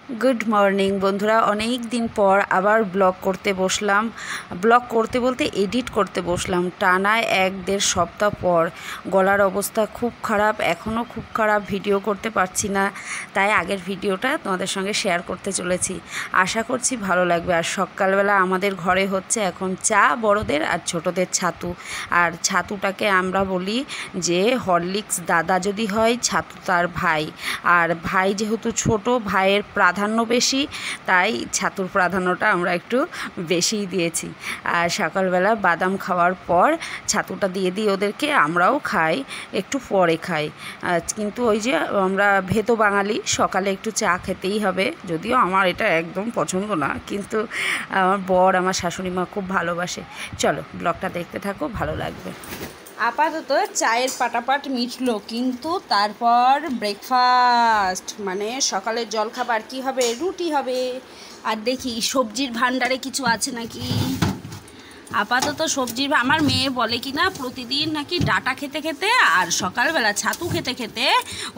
Good morning বন্ধুরা, অনেক দিন পর আবার ব্লগ করতে বসলাম। ব্লগ করতে বলতে এডিট করতে বসলাম। টানা 1-1.5 সপ্তাহ পর গলার অবস্থা খুব খারাপ, এখনও খুব খারাপ, ভিডিও করতে পারছি না। তাই আগের ভিডিওটা তোমাদের সঙ্গে শেয়ার করতে চলেছি, আশা করছি ভালো লাগবে। আর সকালবেলা আমাদের ঘরে হচ্ছে এখন চা, বড়দের আর ছোটদের ছাতু। আর ছাতুটাকে আমরা বলি যে হরলিক্স দাদা যদি হয়, ছাতু তার ভাই। আর ভাই যেহেতু ছোট, ভাইয়ের প্রাধান্য বেশি, তাই ছাতুর প্রাধান্যটা আমরা একটু বেশিই দিয়েছি। আর সকালবেলা বাদাম খাওয়ার পর ছাতুটা দিয়ে দিই ওদেরকে, আমরাও খাই, একটু পরে খাই। কিন্তু ওই যে আমরা ভেতো বাঙালি, সকালে একটু চা খেতেই হবে। যদিও আমার এটা একদম পছন্দ না, কিন্তু আমার বর, আমার শাশুড়ি মা খুব ভালোবাসে। চলো ব্লগটা দেখতে থাকো, ভালো লাগবে। আপাতত চায়ের পাটাপাট মিটলো, কিন্তু তারপর ব্রেকফাস্ট মানে সকালের জলখাবার কি হবে? রুটি হবে। আর দেখি সবজির ভাণ্ডারে কিছু আছে নাকি। আপাতত সবজির আমার মেয়ে বলে কি না, প্রতিদিন নাকি ডাটা খেতে খেতে আর সকালবেলা ছাতু খেতে খেতে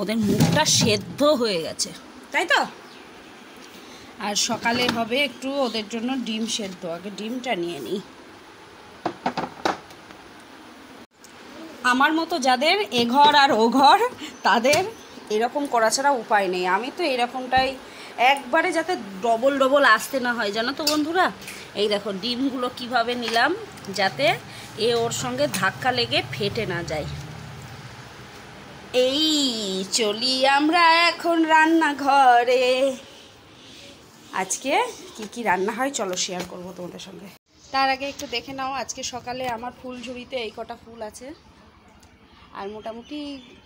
ওদের মুখটা সেদ্ধ হয়ে গেছে, তাই তো। আর সকালে হবে একটু ওদের জন্য ডিম সেদ্ধ। আগে ডিমটা নিয়ে নিই। আমার মতো যাদের এঘর আর ও ঘর, তাদের এরকম করা ছাড়া উপায় নেই। আমি তো এরকমটাই, একবারে যাতে ডবল ডবল আসতে না হয়, জানো তো বন্ধুরা। এই দেখো ডিমগুলো কিভাবে নিলাম, যাতে ওর সঙ্গে ধাক্কা লেগে ফেটে না যায়। এই চলি আমরা এখন রান্নাঘরে। আজকে কি কি রান্না হয় চলো শেয়ার করবো তোমাদের সঙ্গে। তার আগে একটু দেখে নাও, আজকে সকালে আমার ফুল ঝুড়িতে এই কটা ফুল আছে। আর মোটামুটি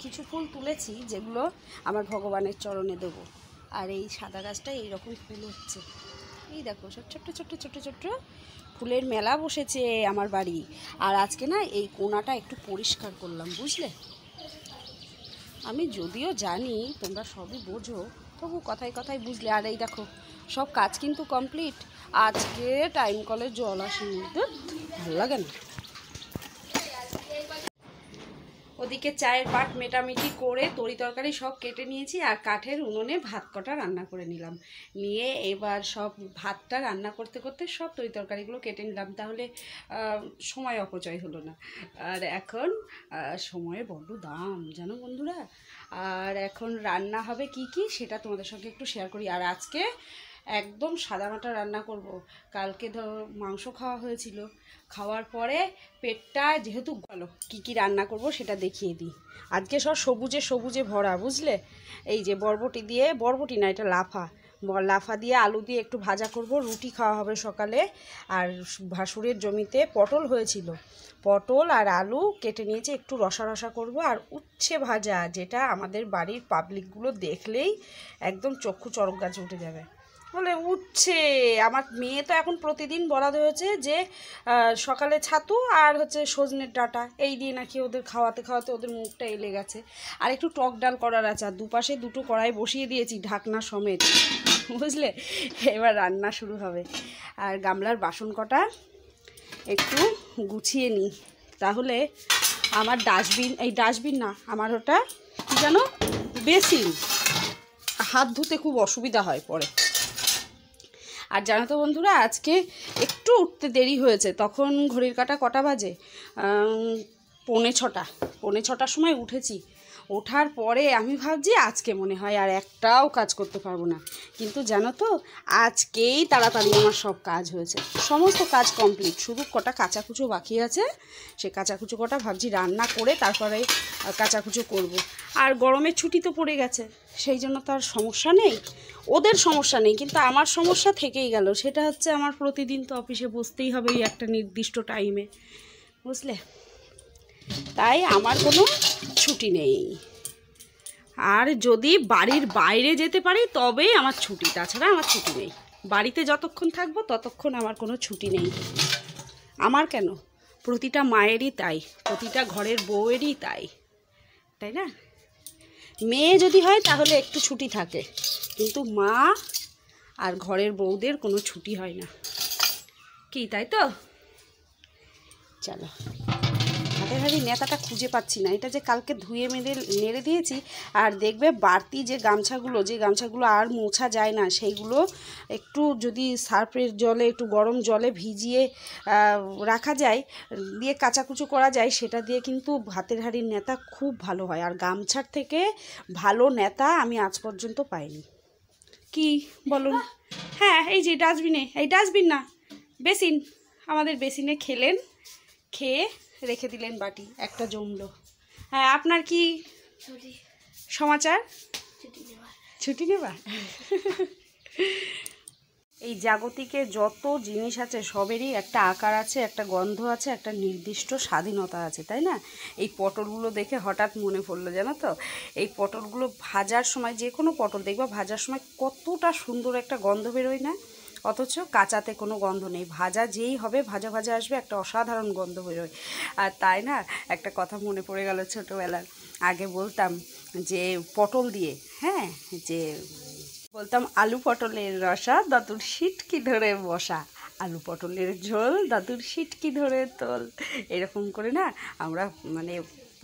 কিছু ফুল তুলেছি যেগুলো আমার ভগবানের চরণে দেবো। আর এই সাদা গাছটা এইরকম ফুল হচ্ছে, এই দেখো সব ছোট্ট ছোট্ট ছোট্ট ছোট্ট ফুলের মেলা বসেছে আমার বাড়ি। আর আজকে না এই কোণাটা একটু পরিষ্কার করলাম, বুঝলে। আমি যদিও জানি তোমরা সবই বোঝো, তবু কথায় কথায় বুঝলে। আর এই দেখো সব কাজ কিন্তু কমপ্লিট। আজকে টাইম কলে জল আসেনি, ভালো লাগে না। ওদিকে চায়ের পাট মেটামেটি করে তরি তরকারি সব কেটে নিয়েছি, আর কাঠের উনুনে ভাত কটা রান্না করে নিলাম। নিয়ে এবার সব ভাতটা রান্না করতে করতে সব তরি তরকারিগুলো কেটে নিলাম, তাহলে সময় অপচয় হলো না। আর এখন সময়ের বড্ড দাম জানো বন্ধুরা। আর এখন রান্না হবে কি কি সেটা তোমাদের সঙ্গে একটু শেয়ার করি। আর আজকে একদম সাদামাটা রান্না করব। কালকে মাংস খাওয়া হয়েছিল, খাওয়ার পরে পেটটা যেহেতু গেল, কি কি রান্না করব সেটা দেখিয়ে দিই। আজকে সব সবুজে সবুজে ভরা, বুঝলে। এই যে বরবটি দিয়ে, বরবটি না এটা লাফা, লাফা দিয়ে আলু দিয়ে একটু ভাজা করব, রুটি খাওয়া হবে সকালে। আর ভাসুরের জমিতে পটল হয়েছিল, পটল আর আলু কেটে নিয়েছি, একটু রসা রসা করব। আর উচ্ছে ভাজা, যেটা আমাদের বাড়ির পাবলিকগুলো দেখলেই একদম চক্ষু চড়ক গাছে উঠে যাবে, বলে উঠছে। আমার মেয়ে তো এখন প্রতিদিন বলা হয়েছে যে সকালে ছাতু আর হচ্ছে সজনের ডাঁটা, এই দিয়ে নাকি ওদের খাওয়াতে খাওয়াতে ওদের মুখটা এলে গেছে। আর একটু টক ডাল করার আছে, আর দুপাশে দুটো কড়াই বসিয়ে দিয়েছি ঢাকনা সমেত, বুঝলে। এবার রান্না শুরু হবে। আর গামলার বাসন কটা একটু গুছিয়ে নিই, তাহলে আমার ডাস্টবিন, এই ডাস্টবিন না, আমার ওটা কী জানো, বেসিন, হাত ধুতে খুব অসুবিধা হয় পরে। আর জানো তো বন্ধুরা, আজকে একটু উঠতে দেরি হয়েছে। তখন ঘড়ির কাঁটা কটা বাজে, 6:45 সময় উঠেছি। ওঠার পরে আমি ভাবছি আজকে মনে হয় আর একটাও কাজ করতে পারবো না, কিন্তু জানো তো আজকেই তাড়াতাড়ি আমার সব কাজ হয়েছে, সমস্ত কাজ কমপ্লিট। শুধু কটা কাচাকুচো বাকি আছে, সে কাচাকুচো কটা ভাবছি রান্না করে তারপরে কাচাকুচো করব। আর গরমের ছুটি তো পড়ে গেছে, সেই জন্য তো আর সমস্যা নেই, ওদের সমস্যা নেই, কিন্তু আমার সমস্যা থেকেই গেল। সেটা হচ্ছে আমার প্রতিদিন তো অফিসে বসতেই হবে এই একটা নির্দিষ্ট টাইমে, বুঝলে। তাই আমার কোনো ছুটি নেই। আর যদি বাড়ির বাইরে যেতে পারি তবেই আমার ছুটি, তাছাড়া আমার ছুটি নেই। বাড়িতে যতক্ষণ থাকবো ততক্ষণ আমার কোনো ছুটি নেই। আমার কেন, প্রতিটা মায়েরই তাই, প্রতিটা ঘরের বউয়েরই তাই, তাই না। মেয়ে যদি হয় তাহলে একটু ছুটি থাকে, কিন্তু মা আর ঘরের বউদের কোনো ছুটি হয় না, কি তাই তো। চলো ভাতের হাঁড়ির নেতাটা খুঁজে পাচ্ছি না। এটা যে কালকে ধুয়ে নেড়ে দিয়েছি। আর দেখবে বাড়তি যে গামছাগুলো আর মোছা যায় না, সেইগুলো একটু যদি সার্ফের জলে একটু গরম জলে ভিজিয়ে রাখা যায়, দিয়ে কাচাকুচো করা যায়, সেটা দিয়ে কিন্তু ভাতের হাঁড়ির নেতা খুব ভালো হয়। আর গামছার থেকে ভালো নেতা আমি আজ পর্যন্ত পাইনি। কি বলুন? হ্যাঁ, এই যে ডাস্টবিনে, এই ডাস্টবিন না, বেসিন, আমাদের বেসিনে খেয়ে রেখে দিলেন বাটি, একটা জমলো। হ্যাঁ, আপনার কি সমাচার? ছুটি নেবা? এই জাগতিকে যত জিনিস আছে সবেরই একটা আকার আছে, একটা গন্ধ আছে, একটা নির্দিষ্ট স্বাধীনতা আছে, তাই না? এই পটলগুলো দেখে হঠাৎ মনে পড়লো, জানো তো, এই পটলগুলো ভাজার সময়, যে কোনো পটল দেখবা ভাজার সময় কতটা সুন্দর একটা গন্ধ বেরোয় না? অথচ কাঁচাতে কোনো গন্ধ নেই, ভাজা যেই হবে, ভাজা আসবে, একটা অসাধারণ গন্ধ বেরোয়। আর তাই না, একটা কথা মনে পড়ে গেল ছোটোবেলার। আগে বলতাম যে পটল দিয়ে, হ্যাঁ, যে বলতাম আলু পটলের রসা দাদুর সিটকি ধরে বসা, আলু পটলের ঝোল দাদুর সিটকি ধরে তোল। এরকম করে না আমরা মানে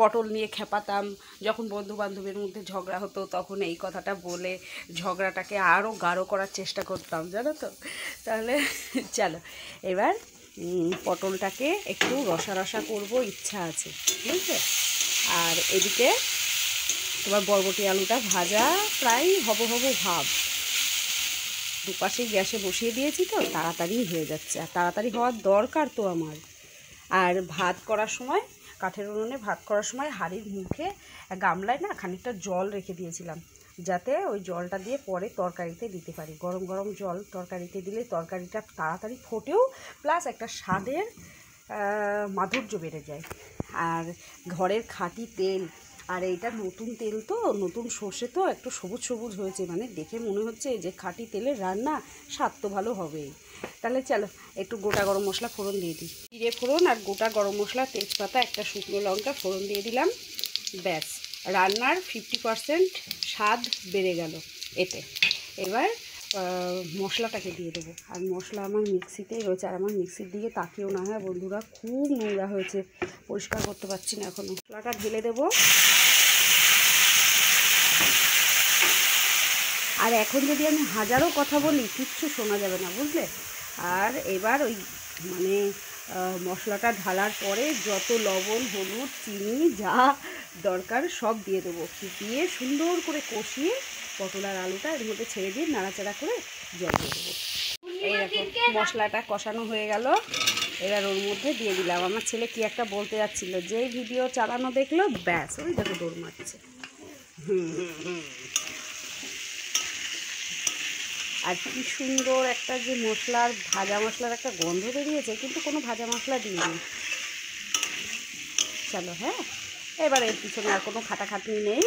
পটল নিয়ে খেপাতাম। যখন বন্ধু বান্ধবের মধ্যে ঝগড়া হতো তখন এই কথাটা বলে ঝগড়াটাকে আরও গাঢ় করার চেষ্টা করতাম, জানো তো। তাহলে চলো এবার পটলটাকে একটু রসা করব, ইচ্ছা আছে, বুঝলে। আর এদিকে তোমার বরবটি আলুটা ভাজা প্রায় হব ভাব, দুপাশেই গ্যাসে বসিয়ে দিয়েছি, তো তাড়াতাড়ি হয়ে যাচ্ছে। আর তাড়াতাড়ি হওয়ার দরকার তো আমার। আর ভাত করার সময়, কাঠের উনুনে ভাত করার সময় হাঁড়ির মুখে গামলায় না খানিকটা জল রেখে দিয়েছিলাম, যাতে ওই জলটা দিয়ে পরে তরকারিতে দিতে পারি। গরম গরম জল তরকারিতে দিলে তরকারিটা তাড়াতাড়ি ফোটেও, প্লাস একটা স্বাদের মাধুর্য বেড়ে যায়। আর ঘরের খাঁটি তেল, আর এইটা নতুন তেল তো, নতুন সর্ষে তো, একটু সবুজ হয়েছে, মানে দেখে মনে হচ্ছে যে খাঁটি তেলের রান্না, স্বাদ তো ভালো হবেই। তাহলে চলো একটু গোটা গরম মশলা ফোড়ন দিয়ে দিই, জিরে ফোড়ন আর গোটা গরম মশলা, তেজপাতা, একটা শুকনো লঙ্কা ফোড়ন দিয়ে দিলাম। ব্যাস, রান্নার 50% স্বাদ বেড়ে গেল এতে। এবার মশলাটাকে দিয়ে দেবো। আর মশলা আমার মিক্সিতেই রয়েছে, আর আমার মিক্সির দিকে তাকিয়েও না, হ্যাঁ বন্ধুরা, খুব নোংরা হয়েছে, পরিষ্কার করতে পারছি না এখন। মশলাটা ঢেলে দেবো। আর এখন যদি আমি হাজারো কথা বলি কিচ্ছু শোনা যাবে না, বুঝলে। আর এবার ওই মানে মশলাটা ঢালার পরে যত লবণ, হলুদ, চিনি যা দরকার সব দিয়ে দেবো, দিয়ে সুন্দর করে কষিয়ে পটল আর আলুটা এর মধ্যে ছেড়ে দিয়ে নাড়াচাড়া করে জল দিয়ে দেবো। এইরকম মশলাটা কষানো হয়ে গেল, এবার ওর মধ্যে দিয়ে দিলাম। আমার ছেলে কি একটা বলতে যাচ্ছিল, যেই ভিডিও চালানো দেখলো ব্যাস ওই দেখো দৌড় মারছে। আর কি সুন্দর একটা যে মশলার, ভাজা মশলার একটা গন্ধ বেরিয়েছে, কিন্তু কোনো ভাজা মশলা দিইনি। চলো, হ্যাঁ, এবার এর পিছনে আর কোনো খাটাখাটনি নেই,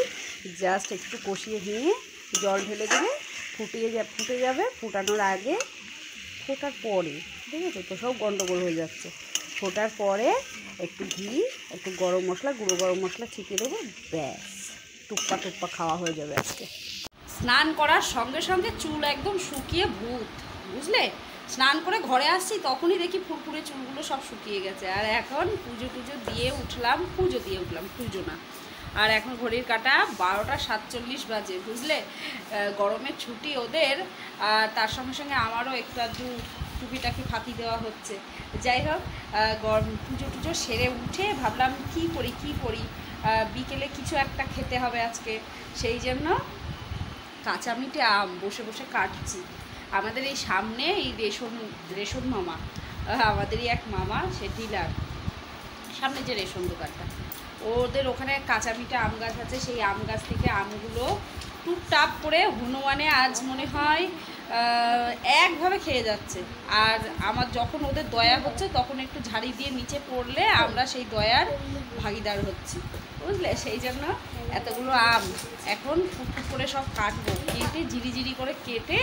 জাস্ট একটু কষিয়ে নিয়ে জল ঢেলে দেবে, ফুটে যাবে। ফুটানোর আগে, ফোটার পরে, দেখেছো তো সব গন্ডগোল হয়ে যাচ্ছে, ফোটার পরে একটু ঘি, একটু গরম মশলা, গুঁড়ো গরম মশলা ছিটিয়ে দেবো, ব্যাস টুপ্পা খাওয়া হয়ে যাবে আজকে। স্নান করার সঙ্গে সঙ্গে চুল একদম শুকিয়ে ভূত, বুঝলে। স্নান করে ঘরে আসছি তখনই দেখি ফুরফুরে চুলগুলো সব শুকিয়ে গেছে। আর এখন পুজো দিয়ে উঠলাম, পুজো না। আর এখন ঘড়ির কাঁটা 12টা 47 বাজে, বুঝলে। গরমের ছুটি ওদের, আর তার সঙ্গে সঙ্গে আমারও একটু টুপিটাকে ফাঁকি দেওয়া হচ্ছে। যাই হোক, পুজো সেরে উঠে ভাবলাম কি করি, বিকেলে কিছু একটা খেতে হবে আজকে। সেই জন্য কাঁচা মিঠে আম বসে কাটছি। আমাদের এই সামনে এই রেশন মামা, আমাদেরই এক মামা, সে ডিলার, সামনে যে রেশন দোকানটা, ওদের ওখানে কাঁচা মিঠে আম গাছ আছে। সেই আম গাছ থেকে আমগুলো টুকটাপ করে হনুমানে আজ মনে হয় একভাবে খেয়ে যাচ্ছে। আর আমার যখন ওদের দয়া হচ্ছে তখন একটু ঝাড়ি দিয়ে নিচে পড়লে আমরা সেই দয়ার ভাগিদার হচ্ছি, বুঝলে। সেই জন্য এতগুলো আম এখন টুকটুক করে সব কাটবো, কেটে জিরি করে কেটে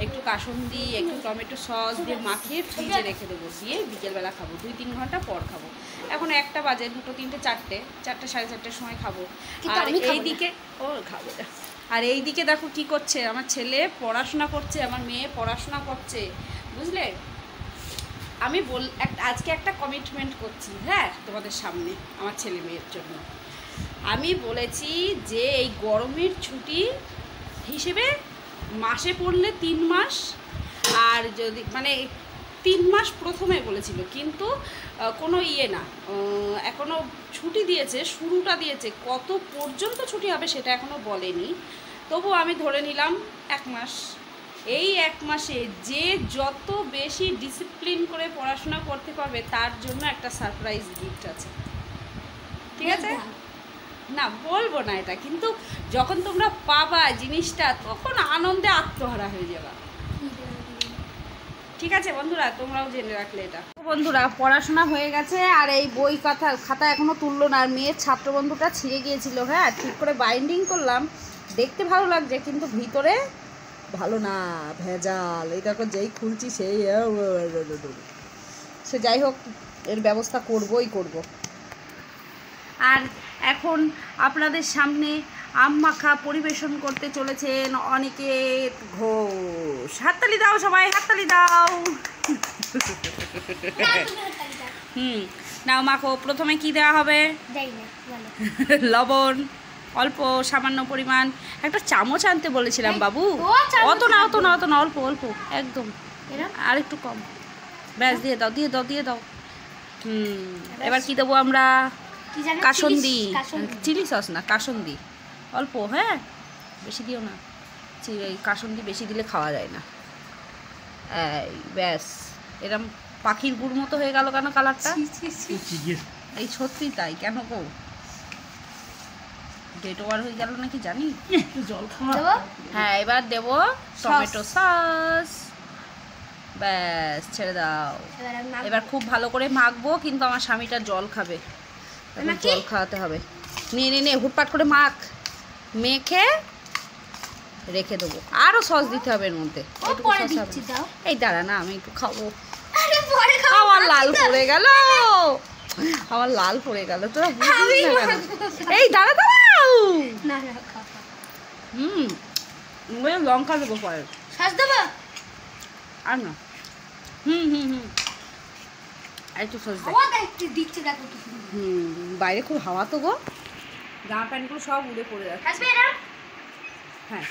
একটু কাসুন্দি, একটু টমেটো সস দিয়ে মাখিয়ে ফ্রিজে রেখে দেবো, দিয়ে বিকেলবেলা খাবো, 2-3 ঘন্টা পর খাবো। এখন 1টা বাজে, 2, 3, 4টে 4:30 সময় খাবো। আর এইদিকে খাবো। আর এইদিকে দেখো কি করছে, আমার ছেলে পড়াশোনা করছে, আমার মেয়ে পড়াশোনা করছে, বুঝলে। আমি আজকে একটা কমিটমেন্ট করছি, হ্যাঁ, তোমাদের সামনে আমার ছেলে মেয়ের জন্য। আমি বলেছি যে এই গরমের ছুটি হিসেবে মাসে পড়লে 3 মাস, আর যদি মানে 3 মাস প্রথমে বলেছিল, কিন্তু কোনো না, এখনও ছুটি দিয়েছে, শুরুটা দিয়েছে, কত পর্যন্ত ছুটি হবে সেটা এখনও বলেনি। তবু আমি ধরে নিলাম 1 মাস। এই 1 মাসে যে যত বেশি ডিসিপ্লিন করে পড়াশোনা করতে পারবে তার জন্য একটা সারপ্রাইজ গিফট আছে, ঠিক আছে? না বলবো না এটা, কিন্তু যখন তোমরা পাবা জিনিসটা তখন আনন্দে আত্মহারা হয়ে যাবা, ঠিক আছে বন্ধুরা? তোমরাও জেনে রাখলে এটা। বন্ধুরা পড়াশোনা হয়ে গেছে, আর এই বই খাতা এখনো তুললো না। আর মেয়ের ছাত্রবন্ধুটা ছিঁড়ে গিয়েছিল, হ্যাঁ, ঠিক করে বাইন্ডিং করলাম, দেখতে ভালো লাগছে, কিন্তু ভিতরে ভালো না, ভেজাল। এই দেখো যেই খুলছি সেই সে যাই হোক, এর ব্যবস্থা করবই করব। আর এখন আপনাদের সামনে আম মাখা পরিবেশন করতে চলেছেন অনিকেত ঘোষ। হাততালি দাও সবাই, হাততালি দাও। নাও মাখো। প্রথমে কি দেওয়া হবে? লবণ অল্প, সামান্য পরিমাণ। একটা চামচ আনতে বলেছিলাম বাবু, অত না অত না অত না, অল্প অল্প একদম, আর একটু কম, ব্যাস দিয়ে দাও দিয়ে দাও দিয়ে দাও। এবার কি দেবো আমরা? কাসন্দি, চিলি সস না, কাসন্দি অল্প, হ্যাঁ, বেশি দিও না। কাসন্দি বেশি দিলে খাওয়া যায় না। এই ব্যাস, এরম পাখির গুড় মতো হয়ে গেল কেন কালারটা? এই সত্যি তাই, কেন গো? ডেট ওভার হয়ে গেল নাকি জানি। জল খাওয়া। হ্যাঁ, এবার দেবো টমেটো সস, ব্যাস ছেড়ে দাও। এবার খুব ভালো করে মাখবো, কিন্তু আমার স্বামীটা জল খাবে, জল খাওয়াতে হবে। নে হুটপাট করে মাখ, মেখে রেখে দেবো। আরও সস দিতে হবে এর মধ্যে। এই দাঁড়া না, আমি একটু খাবো। আমার লাল পড়ে গেল, আমার লাল পড়ে গেল, তোরা বুঝিস না কেন? এই দাঁড়া দাঁড়াও। লঙ্কা দেবো পরে, আর না। একটু সস দিচ্ছে, দেখো। বাইরে খুব হাওয়া তো গো, জামা প্যান্টগুলো সব উড়ে পড়ে যাচ্ছে। হ্যাঁ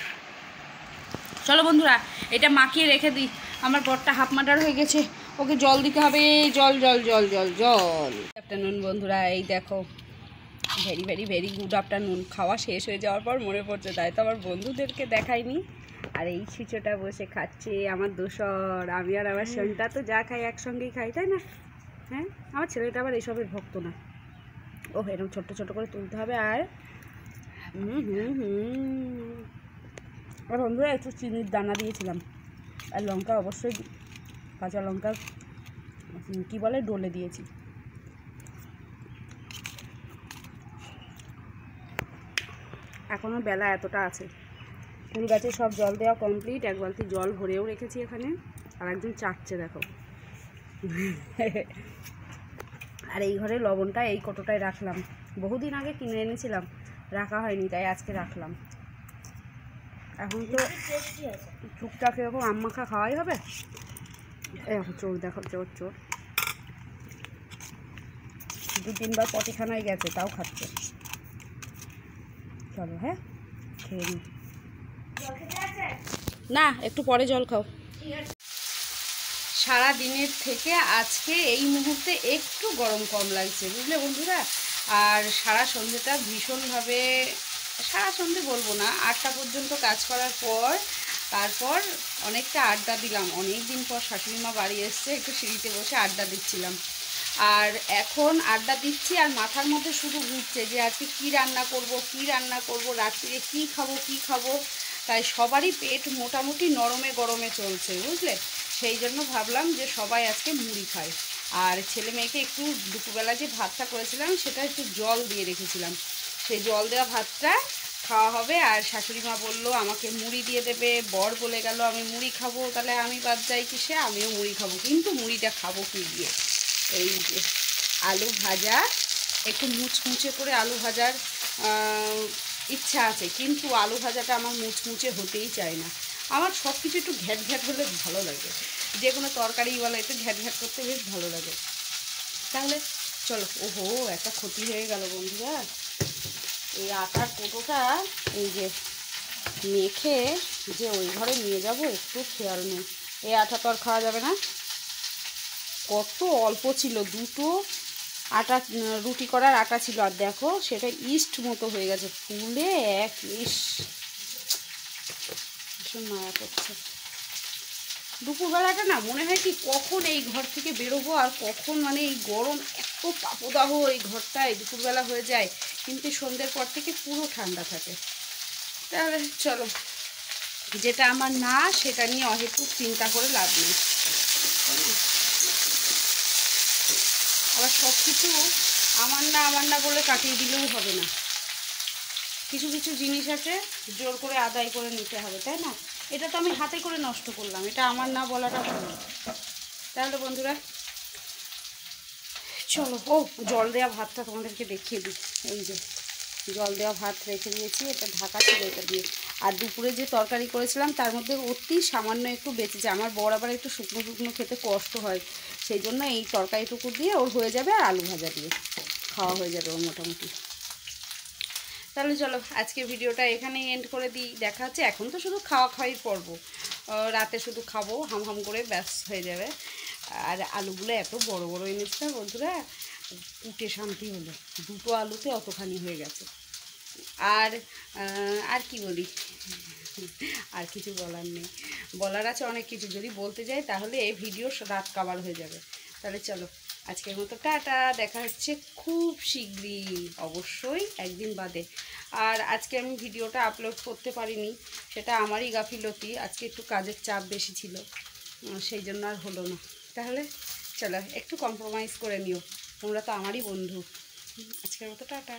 চলো বন্ধুরা, এটা মাখিয়ে রেখে দিই। আমার বরটা হাফ মার্ডার হয়ে গেছে, ওকে জল দিতে হবে। জল জল জল জল জল। আফটারনুন বন্ধুরা, এই দেখো, very very very good afternoon. খাওয়া শেষ হয়ে যাওয়ার পর মনে পড়ছে, তাই তো আমার বন্ধুদেরকে দেখাইনি। আর এই ছিচোটা বসে খাচ্ছে আমার দোসর। আমি আর আমার সন্তা তো যা খাই একসঙ্গেই খাই, তাই না? হ্যাঁ, আমার ছেলেটা আবার এইসবের ভক্ত না। ও এরকম ছোট্ট ছোট করে তুলতে হবে। আর আর বন্ধুরা একটু চিনির দানা দিয়েছিলাম, আর লঙ্কা অবশ্যই, কাঁচা লঙ্কা কী বলে, ডলে দিয়েছি। এখনও বেলা এতটা আছে। ফুল গাছে সব জল দেওয়া কমপ্লিট। 1 বালতি জল ভরেও রেখেছি এখানে। আর একজন চাটছে দেখো। আর এই ঘরে লবণটা এই কটোটায় রাখলাম, বহুদিন আগে কিনে এনেছিলাম, রাখা হয়নি, তাই আজকে রাখলাম। এখন তো টুকটাক এরকম আম মাখা খাওয়াই হবে। এরকম চোর দেখো, চোর চোর 2-3 বার পটিখানায় গেছে, তাও খাচ্ছে। চলো হ্যাঁ, খেয়ে নিই। না, একটু পরে জল খাও। সারা দিনের থেকে আজকে এই মুহূর্তে একটু গরম কম লাগছে, বুঝলে বন্ধুরা। আর সারা সন্ধ্যেটা ভীষণভাবে, সারা সন্ধ্যে বলবো না, 8টা পর্যন্ত কাজ করার পর তারপর অনেকটা আড্ডা দিলাম। অনেক দিন পর শাশুড়ি মা বাড়ি এসছে, একটু সিঁড়িতে বসে আড্ডা দিচ্ছিলাম। আর এখন আড্ডা দিচ্ছি, আর মাথার মধ্যে শুধু ঘুরছে যে আজকে কী রান্না করব, কী রান্না করব, রাত্রিরে কী খাবো কী খাবো। তাই সবারই পেট মোটামুটি নরমে গরমে চলছে, বুঝলে। সেই জন্য ভাবলাম যে সবাই আজকে মুড়ি খায়। আর ছেলে মেয়েকে একটু দুপুরবেলা যে ভাতটা করেছিলাম সেটা একটু জল দিয়ে রেখেছিলাম, সেই জল দেওয়া ভাতটা খাওয়া হবে। আর শাশুড়ি মা বললো আমাকে মুড়ি দিয়ে দেবে, বর বলে গেল আমি মুড়ি খাবো, তাহলে আমি বাদ যাই কিসে, আমিও মুড়ি খাবো। কিন্তু মুড়িটা খাবো কি দিয়ে? এই যে আলু ভাজা, একটু মুচমুচে করে আলু ভাজার ইচ্ছা আছে, কিন্তু আলু ভাজাটা আমার মুচমুচে হতেই চায় না। আমার সব কিছু একটু ঘ্যাট ঘ্যাট হলে ভালো লাগে, যে কোনো তরকারি বলো একটু ঘ্যাট ঘ্যাট করতে বেশ ভালো লাগে। তাহলে চলো। ওহো, একটা ক্ষতি হয়ে গেল বন্ধুরা, এই আটার কোটোটা এই যে মেখে যে ওই ঘরে নিয়ে যাব একটু খেয়াল নেই। এই আটা তো আর খাওয়া যাবে না, কত অল্প ছিল, দুটো আটা রুটি করার আটা ছিল, আর দেখো সেটা ইস্ট মতো হয়ে গেছে ফুলে এক ইস, ভীষণ মায়া করছে। দুপুরবেলাটা না মনে হয় কি কখন এই ঘর থেকে বেরোবো আর কখন, মানে এই গরম এত তাপদাহ এই ঘরটায় দুপুরবেলা হয়ে যায়, কিন্তু সন্ধ্যের পর থেকে পুরো ঠান্ডা থাকে। তাহলে চলো, যেটা আমার না সেটা নিয়ে অহেতুক চিন্তা করে লাভ নেই। আবার সব কিছু আমার না বলে কাটিয়ে দিলেও হবে না, কিছু কিছু জিনিস আছে জোর করে আদায় করে নিতে হবে, তাই না? এটা তো আমি হাতে করে নষ্ট করলাম, এটা আমার না বলাটা ভুল। তাহলে বন্ধুরা চলো, ও জল দেওয়া ভাতটা তোমাদেরকে দেখিয়ে দিই। এই যে জল দেওয়া ভাত রেখে দিয়েছি, এটা ঢাকা ছিল এটা দিয়ে। আর দুপুরে যে তরকারি করেছিলাম তার মধ্যে অতি সামান্য একটু বেঁচেছে, আমার বর আবার একটু শুকনো শুকনো খেতে কষ্ট হয়, সেই জন্য এই তরকারিটুকু দিয়ে ওর হয়ে যাবে, আর আলু ভাজা দিয়ে খাওয়া হয়ে যাবে ওর মোটামুটি। তাহলে চলো আজকে ভিডিওটা এখানেই এন্ড করে দিই, দেখা হচ্ছে। এখন তো শুধু খাওয়া খাওয়াই পর্ব, রাতে শুধু খাবো হাম হাম করে ব্যাস হয়ে যাবে। আর আলুগুলো এত বড় বড় এনেছে বন্ধুরা, কুটে শান্তি হলো, দুটো আলুতে অতখানি হয়ে গেছে। আর আর কি বলি, আর কিছু বলার নেই, বলার আছে অনেক কিছু, যদি বলতে যাই তাহলে এই ভিডিও রাত কাবার হয়ে যাবে। তাহলে চলো আজকের মতো টাটা, দেখা হচ্ছে খুব শীঘ্রই, অবশ্যই একদিন বাদে। আর আজকে আমি ভিডিওটা আপলোড করতে পারিনি, সেটা আমারই গাফিলতি, আজকে একটু কাজের চাপ বেশি ছিল, সেই জন্য আর হলো না। তাহলে চলো একটু কম্প্রোমাইজ করে নিও, তোমরা তো আমারই বন্ধু। আজকের মতো টাটা।